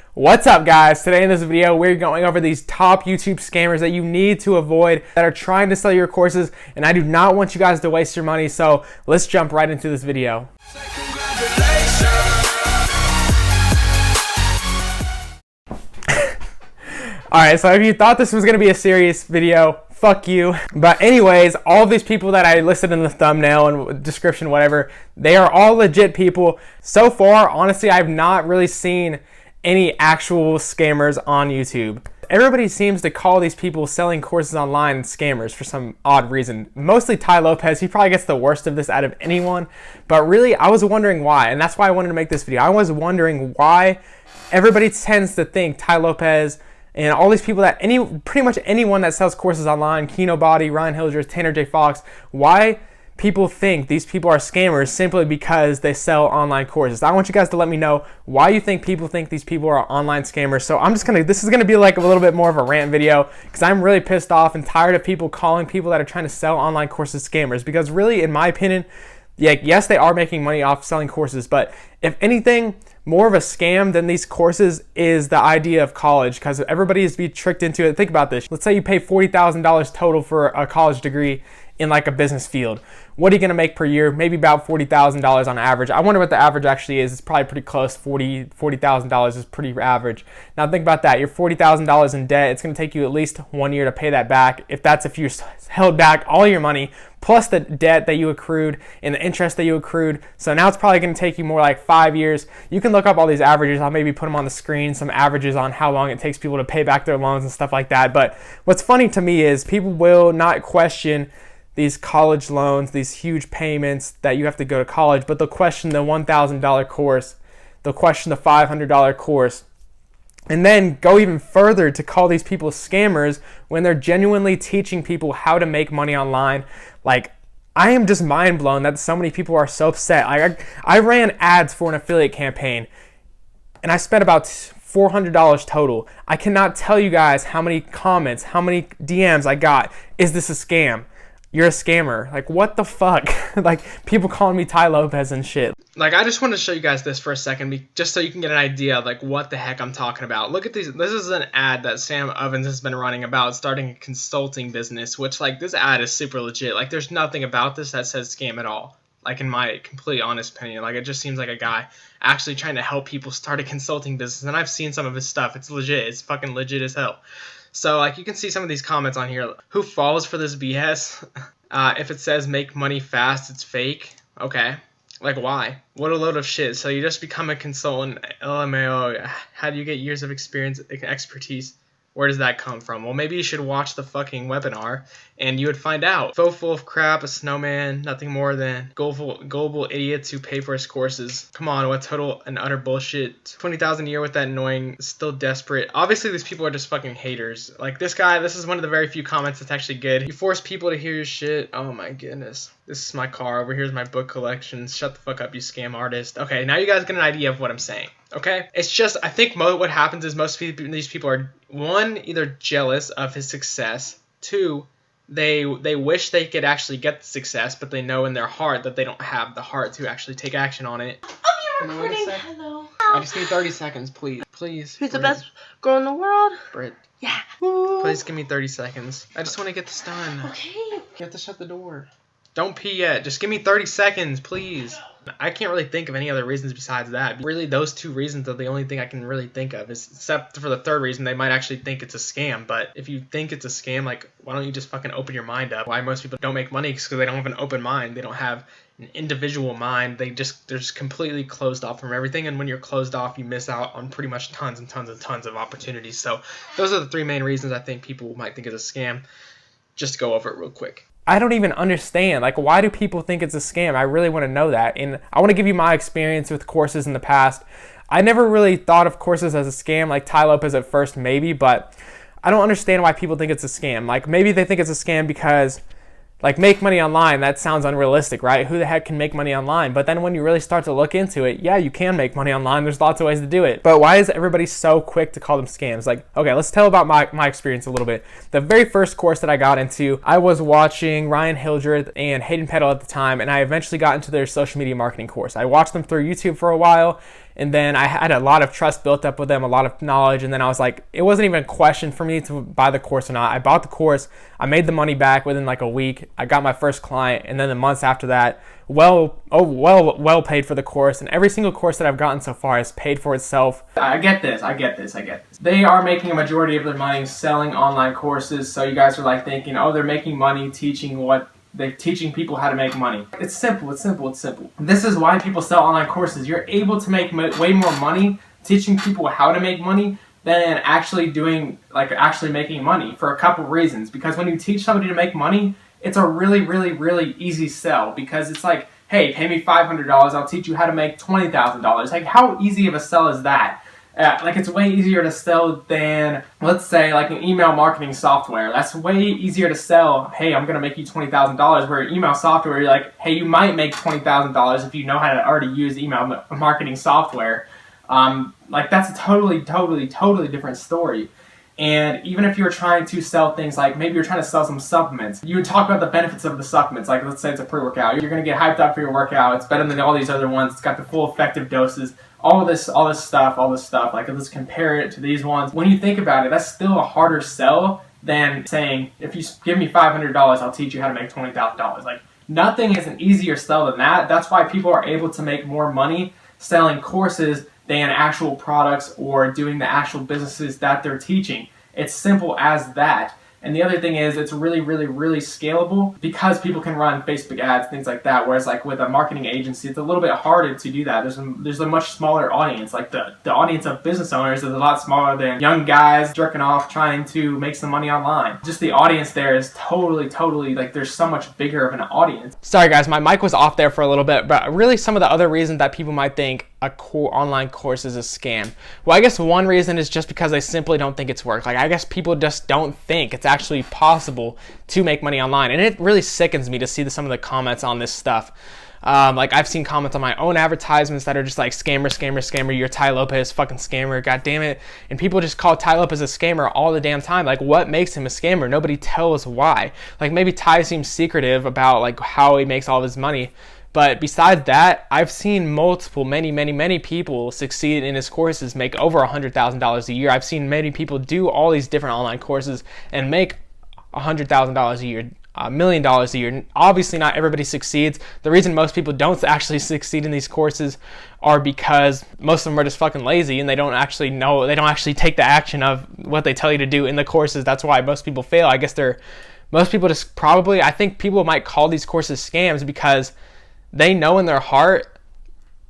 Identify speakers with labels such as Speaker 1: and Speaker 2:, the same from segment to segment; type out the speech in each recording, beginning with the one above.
Speaker 1: What's up, guys? Today in this video, we're going over these top YouTube scammers that you need to avoid that are trying to sell your courses, and I do not want you guys to waste your money, so let's jump right into this video. Alright, so if you thought this was going to be a serious video, fuck you. But anyways, all of these people that I listed in the thumbnail and description, whatever, they are all legit people. So far, honestly, I've not really seen any actual scammers on YouTube. Everybody seems to call these people selling courses online scammers for some odd reason. Mostly Tai Lopez, he probably gets the worst of this out of anyone. But really, I was wondering why, and that's why I wanted to make this video. I was wondering why everybody tends to think Tai Lopez and all these people that pretty much anyone that sells courses online, KinoBody, Ryan Hildreth, Tanner J. Fox, why people think these people are scammers simply because they sell online courses. I want you guys to let me know why you think people think these people are online scammers. So this is gonna be like a little bit more of a rant video because I'm really pissed off and tired of people calling people that are trying to sell online courses scammers, because really, in my opinion, yes, they are making money off selling courses, but if anything, more of a scam than these courses is the idea of college, because everybody is to be tricked into it. Think about this. Let's say you pay $40,000 total for a college degree in like a business field. What are you gonna make per year? Maybe about $40,000 on average. I wonder what the average actually is. It's probably pretty close. $40,000 is pretty average. Now think about that. You're $40,000 in debt. It's gonna take you at least 1 year to pay that back. If you held back all your money plus the debt that you accrued and the interest that you accrued. So now it's probably gonna take you more like 5 years. You can look up all these averages. I'll maybe put them on the screen, some averages on how long it takes people to pay back their loans and stuff like that. But what's funny to me is people will not question these college loans, these huge payments that you have to go to college, but they'll question the $1,000 course, they'll question the $500 course, and then go even further to call these people scammers when they're genuinely teaching people how to make money online. Like, I am just mind blown that so many people are so upset. I ran ads for an affiliate campaign and I spent about $400 total. I cannot tell you guys how many comments, how many DMs I got. Is this a scam? You're a scammer. Like, what the fuck? Like, people calling me Tai Lopez and shit. Like, I just want to show you guys this for a second, just so you can get an idea of, like, what the heck I'm talking about. Look at these. This is an ad that Sam Ovens has been running about starting a consulting business, which, like, this ad is super legit. Like, there's nothing about this that says scam at all. Like, in my complete honest opinion. Like, it just seems like a guy actually trying to help people start a consulting business. And I've seen some of his stuff. It's legit. It's fucking legit as hell. So, like, you can see some of these comments on here. Who falls for this BS? If it says make money fast, it's fake. Okay. Like, why? What a load of shit. So you just become a consultant. LMAO. How do you get years of experience, expertise? Where does that come from? Well, maybe you should watch the fucking webinar and you would find out. Faux full of crap, a snowman, nothing more than gullible idiots who pay for his courses. Come on, what total and utter bullshit. 20,000 a year with that annoying, still desperate. Obviously, these people are just fucking haters. Like, this guy, this is one of the very few comments that's actually good. You force people to hear your shit. Oh my goodness. This is my car. Over here's my book collection. Shut the fuck up, you scam artist. Okay, now you guys get an idea of what I'm saying. Okay? It's just, I think what happens is most of these people are, one, either jealous of his success. Two, they wish they could actually get the success, but they know in their heart that they don't have the heart to actually take action on it.
Speaker 2: I'm your recording. Hello.
Speaker 1: I just need 30 seconds, please. Please.
Speaker 2: Who's the best girl in the world?
Speaker 1: Britt.
Speaker 2: Yeah.
Speaker 1: Please give me 30 seconds. I just want to get this done.
Speaker 2: Okay.
Speaker 1: You have to shut the door. Don't pee yet. Just give me 30 seconds, please. I can't really think of any other reasons besides that. Really, those two reasons are the only thing I can really think of. Except for the third reason, they might actually think it's a scam. But if you think it's a scam, like, why don't you just fucking open your mind up? Why most people don't make money is because they don't have an open mind. They don't have an individual mind. They're just completely closed off from everything. And when you're closed off, you miss out on pretty much tons and tons and tons of opportunities. So those are the three main reasons I think people might think it's a scam. Just to go over it real quick. I don't even understand. Like, why do people think it's a scam? I really want to know that. And I want to give you my experience with courses in the past. I never really thought of courses as a scam, like Tai Lopez at first, maybe, but I don't understand why people think it's a scam. Like, maybe they think it's a scam because, like, make money online, that sounds unrealistic, right? Who the heck can make money online? But then when you really start to look into it, yeah, you can make money online. There's lots of ways to do it. But why is everybody so quick to call them scams? Like, okay, let's tell about my experience a little bit. The very first course that I got into, I was watching Ryan Hildreth and Hayden Peddle at the time, and I eventually got into their social media marketing course. I watched them through YouTube for a while, And then I had a lot of trust built up with them, a lot of knowledge. And then I was like, it wasn't even a question for me to buy the course or not. I bought the course. I made the money back within like a week. I got my first client. And then the months after that, well paid for the course. And every single course that I've gotten so far has paid for itself. I get this. They are making a majority of their money selling online courses. So you guys are like thinking, oh, they're making money teaching they're teaching people how to make money. It's simple. This is why people sell online courses. You're able to make way more money teaching people how to make money than actually making money for a couple reasons. Because when you teach somebody to make money, it's a really easy sell, because it's like, hey, pay me $500, I'll teach you how to make $20,000. Like, how easy of a sell is that? Like, it's way easier to sell than, let's say, like an email marketing software. That's way easier to sell, hey, I'm going to make you $20,000, where email software, you're like, hey, you might make $20,000 if you know how to already use email marketing software. Like, that's a totally different story. And even if you're trying to sell things like, maybe you're trying to sell some supplements, you would talk about the benefits of the supplements. Like, let's say it's a pre-workout. You're going to get hyped up for your workout. It's better than all these other ones. It's got the full effective doses. All this stuff. Like, let's compare it to these ones. When you think about it, that's still a harder sell than saying, if you give me $500, I'll teach you how to make $20,000. Like, nothing is an easier sell than that. That's why people are able to make more money selling courses than actual products or doing the actual businesses that they're teaching. It's simple as that. And the other thing is, it's really scalable, because people can run Facebook ads, things like that. Whereas like with a marketing agency, it's a little bit harder to do that. There's a much smaller audience. Like the audience of business owners is a lot smaller than young guys jerking off trying to make some money online. Just the audience there is totally like, there's so much bigger of an audience. Sorry guys, my mic was off there for a little bit, but really some of the other reasons that people might think a online course is a scam. Well, I guess one reason is just because they simply don't think it's work. Like, I guess people just don't think it's actually possible to make money online. And it really sickens me to see some of the comments on this stuff. Like, I've seen comments on my own advertisements that are just like, scammer, you're Tai Lopez, fucking scammer, god damn it. And people just call Tai Lopez a scammer all the damn time. Like, what makes him a scammer? Nobody tells why. Like, maybe Tai seems secretive about like how he makes all of his money. But besides that, I've seen many people succeed in his courses, make over $100,000 a year. I've seen many people do all these different online courses and make $100,000 a year, $1 million a year. Obviously, not everybody succeeds. The reason most people don't actually succeed in these courses are because most of them are just fucking lazy, and they don't actually take the action of what they tell you to do in the courses. That's why most people fail. I guess most people just probably, I think people might call these courses scams because they know in their heart,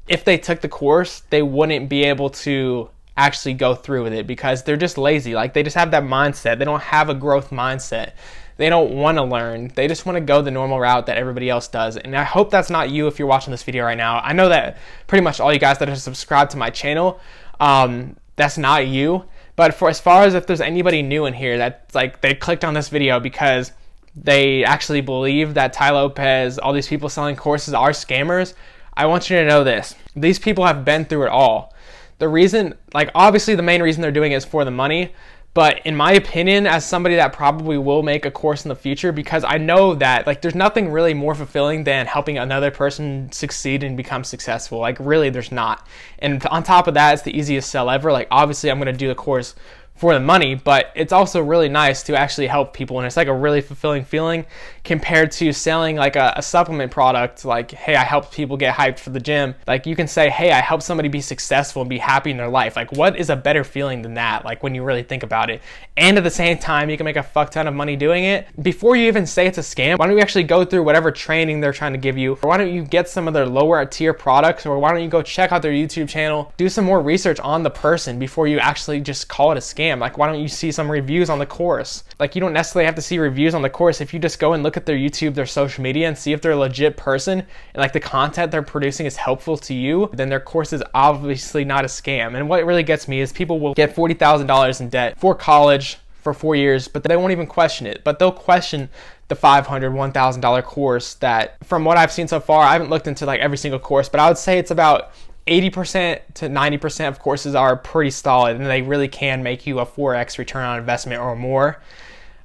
Speaker 1: if they took the course, they wouldn't be able to actually go through with it, because they're just lazy. Like, they just have that mindset. They don't have a growth mindset. They don't want to learn. They just want to go the normal route that everybody else does. And I hope that's not you if you're watching this video right now. I know that pretty much all you guys that are subscribed to my channel, that's not you. But for as far as if there's anybody new in here that's like, they clicked on this video because they actually believe that Tai Lopez, all these people selling courses are scammers, I want you to know this. These people have been through it all. The reason, like, obviously the main reason they're doing it is for the money, but in my opinion, as somebody that probably will make a course in the future, because I know that, like, there's nothing really more fulfilling than helping another person succeed and become successful. Like, really, there's not. And on top of that, it's the easiest sell ever. Like, obviously I'm going to do the course for the money, but it's also really nice to actually help people, and it's like a really fulfilling feeling compared to selling like a supplement product. Like, hey, I help people get hyped for the gym. Like, you can say, hey, I help somebody be successful and be happy in their life. Like, what is a better feeling than that, like, when you really think about it? And at the same time, you can make a fuck ton of money doing it. Before you even say it's a scam, why don't you actually go through whatever training they're trying to give you, or why don't you get some of their lower tier products, or why don't you go check out their YouTube channel, do some more research on the person before you actually just call it a scam. Like, why don't you see some reviews on the course? Like, you don't necessarily have to see reviews on the course. If you just go and look at their YouTube, their social media, and see if they're a legit person and like the content they're producing is helpful to you, then their course is obviously not a scam. And what really gets me is people will get $40,000 in debt for college for 4 years, but they won't even question it. But they'll question the $500, $1,000 course that, from what I've seen so far, I haven't looked into like every single course, but I would say it's about 80% to 90% of courses are pretty solid, and they really can make you a 4x return on investment or more.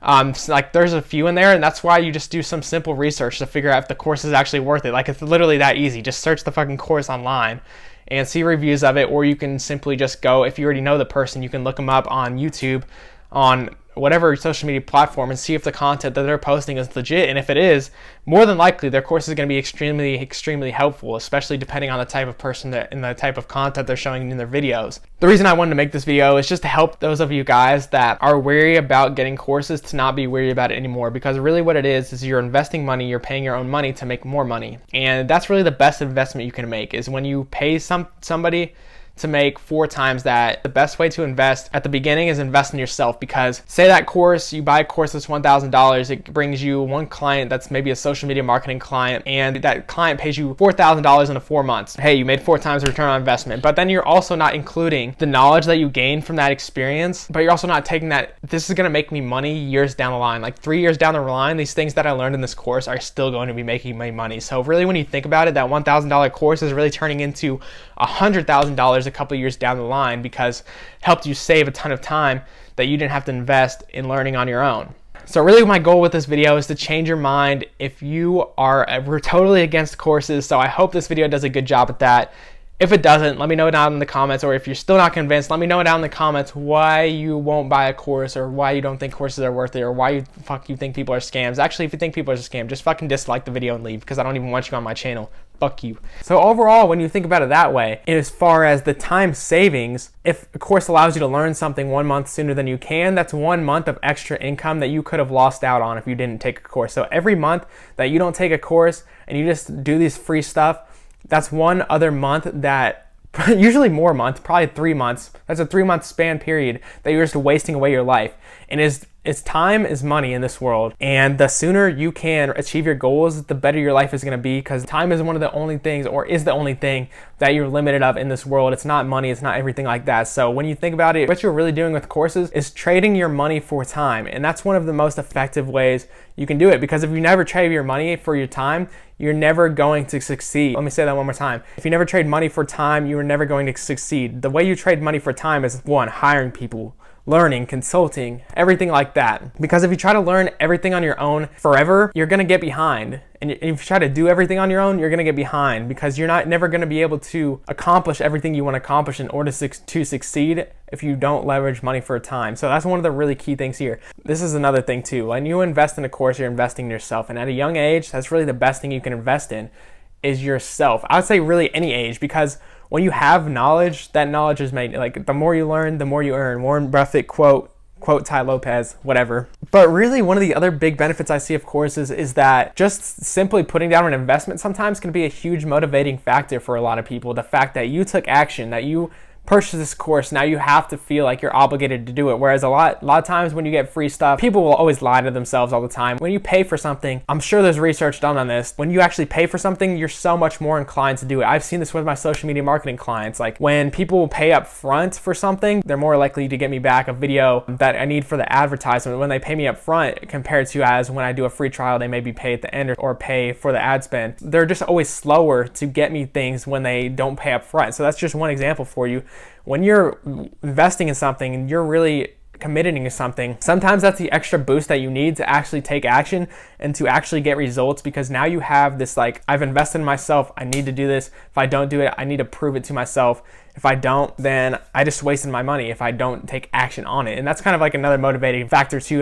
Speaker 1: So like, there's a few in there, and that's why you just do some simple research to figure out if the course is actually worth it. Like, it's literally that easy. Just search the fucking course online and see reviews of it, or you can simply just go, if you already know the person, you can look them up on YouTube, on whatever social media platform, and see if the content that they're posting is legit. And if it is, more than likely their course is going to be extremely helpful, especially depending on the type of person and the type of content they're showing in their videos. The reason I wanted to make this video is just to help those of you guys that are wary about getting courses to not be wary about it anymore, because really what it is you're investing money, you're paying your own money to make more money. And that's really the best investment you can make, is when you pay somebody to make 4 times that. The best way to invest at the beginning is invest in yourself, because say that course, you buy a course that's $1,000, it brings you one client that's maybe a social media marketing client, and that client pays you $4,000 in 4 months. Hey, you made 4 times the return on investment, but then you're also not including the knowledge that you gain from that experience, but you're also not taking that, this is gonna make me money years down the line. Like 3 years down the line, these things that I learned in this course are still going to be making me money. So really, when you think about it, that $1,000 course is really turning into $100,000 a couple years down the line, because it helped you save a ton of time that you didn't have to invest in learning on your own. So really my goal with this video is to change your mind if you are totally against courses. So I hope this video does a good job at that. If it doesn't, let me know down in the comments, or if you're still not convinced, let me know down in the comments why you won't buy a course, or why you don't think courses are worth it, or why you think people are scams. Actually, if you think people are scams, just fucking dislike the video and leave, because I don't even want you on my channel. Fuck you. So overall, when you think about it that way, as far as the time savings, if a course allows you to learn something 1 month sooner than you can, that's 1 month of extra income that you could have lost out on if you didn't take a course. So every month that you don't take a course and you just do this free stuff, that's 1 other month that, usually more months, probably 3 months. That's a 3-month span period that you're just wasting away your life. And it's time is money in this world. And the sooner you can achieve your goals, the better your life is going to be, because time is one of the only things, or is the only thing that you're limited of in this world. It's not money, it's not everything like that. So when you think about it, what you're really doing with courses is trading your money for time. And that's one of the most effective ways you can do it, because if you never trade your money for your time, you're never going to succeed. Let me say that one more time. If you never trade money for time, you are never going to succeed. The way you trade money for time is 1, hiring people, learning, consulting, everything like that. Because if you try to learn everything on your own forever, you're gonna get behind. And if you try to do everything on your own, you're gonna get behind, because you're never gonna be able to accomplish everything you wanna accomplish in order to succeed if you don't leverage money for a time. So that's one of the really key things here. This is another thing too. When you invest in a course, you're investing in yourself. And at a young age, that's really the best thing you can invest in, is yourself. I would say really any age, because when you have knowledge, that knowledge is made, like, the more you learn, the more you earn. Warren Buffett quote Tai Lopez, whatever. But really, one of the other big benefits I see of courses is that just simply putting down an investment sometimes can be a huge motivating factor for a lot of people. The fact that you took action, that you purchase this course, now you have to feel like you're obligated to do it. Whereas a lot of times when you get free stuff, people will always lie to themselves all the time. When you pay for something, I'm sure there's research done on this, when you actually pay for something, you're so much more inclined to do it. I've seen this with my social media marketing clients. Like, when people pay up front for something, they're more likely to get me back a video that I need for the advertisement when they pay me up front, compared to as when I do a free trial, they maybe pay at the end or pay for the ad spend. They're just always slower to get me things when they don't pay up front. So that's just one example for you. When you're investing in something and you're really committing to something, sometimes that's the extra boost that you need to actually take action and to actually get results, because now you have this, like, I've invested in myself, I need to do this. If I don't do it, I need to prove it to myself. If I don't, then I just wasted my money if I don't take action on it. And that's kind of like another motivating factor too.